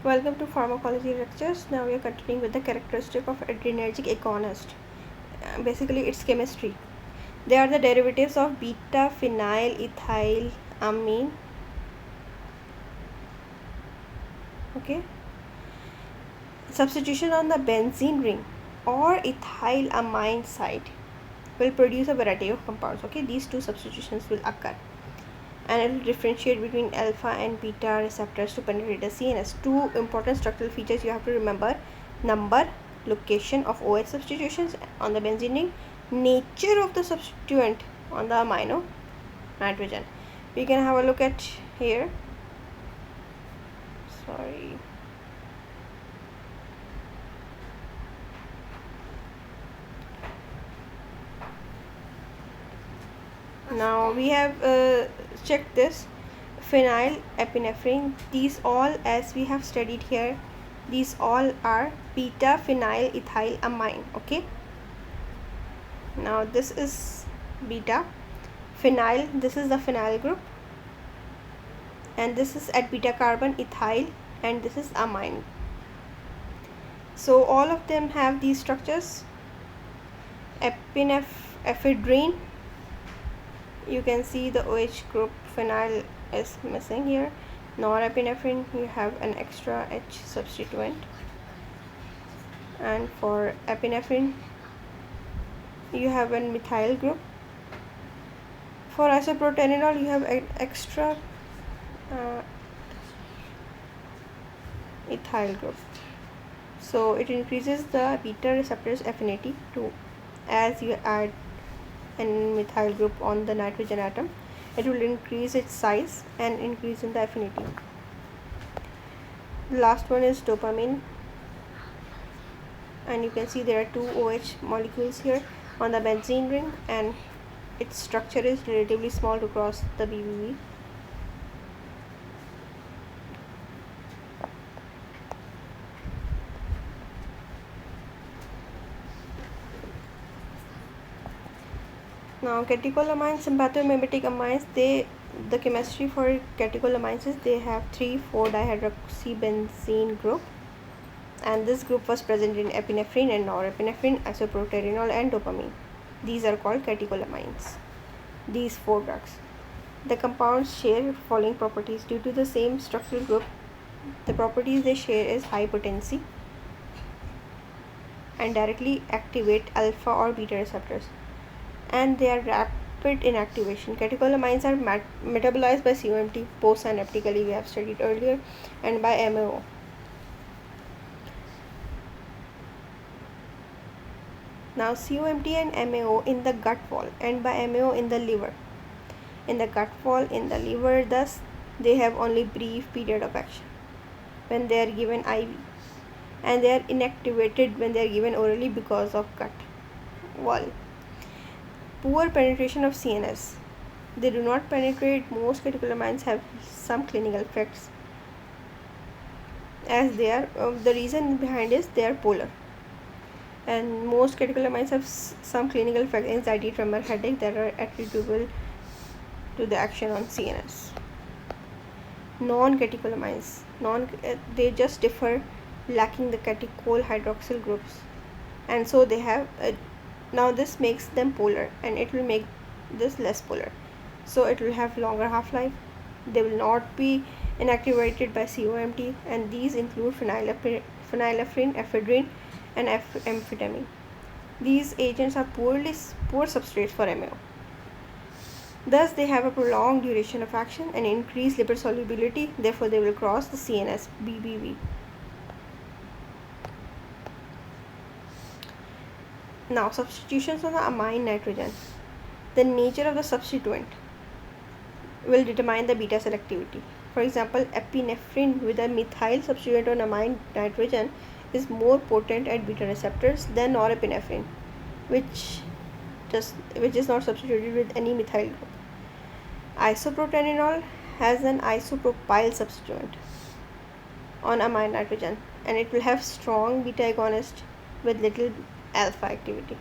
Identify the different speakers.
Speaker 1: Welcome to Pharmacology Lectures. Now we are continuing with the characteristic of adrenergic agonist. Basically, it's chemistry. They are the derivatives of beta phenylethylamine. Okay. Substitution on the benzene ring or ethylamine site will produce a variety of compounds. Okay, these two substitutions will occur, and it will differentiate between alpha and beta receptors to penetrate the CNS. Two important structural features you have to remember: number, location of OH substitutions on the benzene ring, nature of the substituent on the amino nitrogen. We can have a look at here. Sorry. Now we have checked this phenylepinephrine. These all, as we have studied here, these all are beta phenylethylamine. Okay, now this is beta phenyl, this is the phenyl group, and this is at beta carbon ethyl, and this is amine. So all of them have these structures. Epinephrine, you can see the OH group phenyl is missing here. Norepinephrine, you have an extra H substituent, and for epinephrine you have a methyl group. For isoproterenol you have an extra ethyl group. So it increases the beta receptors affinity to, as you add an methyl group on the nitrogen atom, it will increase its size and increase in the affinity. The last one is dopamine, and you can see there are two OH molecules here on the benzene ring, and its structure is relatively small to cross the BBB. Now catecholamine, sympathomimetic amines, the chemistry for catecholamines is they have 3,4-dihydroxybenzene group, and this group was present in epinephrine and norepinephrine, isoproterenol and dopamine. These are called catecholamines, these four drugs. The compounds share following properties due to the same structural group. The properties they share is high potency and directly activate alpha or beta receptors, and they are rapid inactivation. Catecholamines are metabolized by COMT postsynaptically, we have studied earlier, and by MAO. Now COMT and MAO in the gut wall, and by MAO in the liver. In the gut wall, in the liver, thus they have only brief period of action when they are given IV, and they are inactivated when they are given orally because of gut wall. Poor penetration of CNS. They do not penetrate. Most catecholamines have some clinical effects, as they are the reason behind is they are polar, and most catecholamines have some clinical effect: anxiety, tremor, headache, that are attributable to the action on CNS. Non-catecholamines, they just differ, lacking the catechol hydroxyl groups, and so they have now this makes them polar, and it will make this less polar, so it will have longer half-life. They will not be inactivated by COMT, and these include phenylephrine, ephedrine, and amphetamine. These agents are poor substrates for MAO. Thus they have a prolonged duration of action and increased lipid solubility, therefore they will cross the CNS BBB. Now substitutions on the amine nitrogen. The nature of the substituent will determine the beta selectivity. For example, epinephrine with a methyl substituent on amine nitrogen is more potent at beta receptors than norepinephrine, which is not substituted with any methyl group. Isoproterenol has an isopropyl substituent on amine nitrogen, and it will have strong beta agonist with little alpha activity.